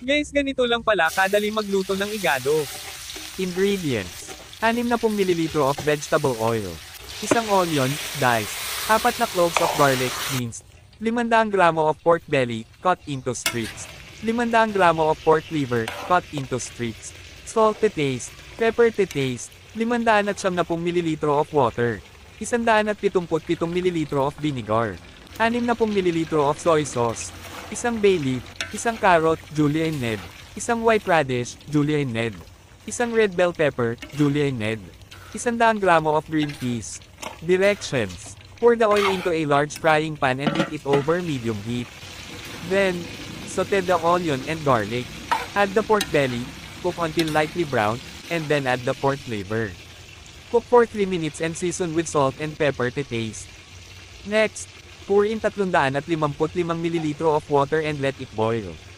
Guys, ganito lang pala kadali magluto ng igado. Ingredients: 60 ml of vegetable oil, isang onion, diced, 4 na cloves of garlic, minced, 500 gramo of pork belly, cut into strips, 500 gramo of pork liver, cut into strips, salt to taste, pepper to taste, 570 ml of water, 177 ml of vinegar, 60 ml of soy sauce, isang bay leaf, isang carrot, julienned, isang white radish, julienned, isang red bell pepper, julienned, 100 gramo of green peas. Directions: pour the oil into a large frying pan and heat it over medium heat. Then, saute the onion and garlic. Add the pork belly, cook until lightly brown, and then add the pork liver. Cook for 3 minutes and season with salt and pepper to taste. Next, pour in 355 ml of water and let it boil.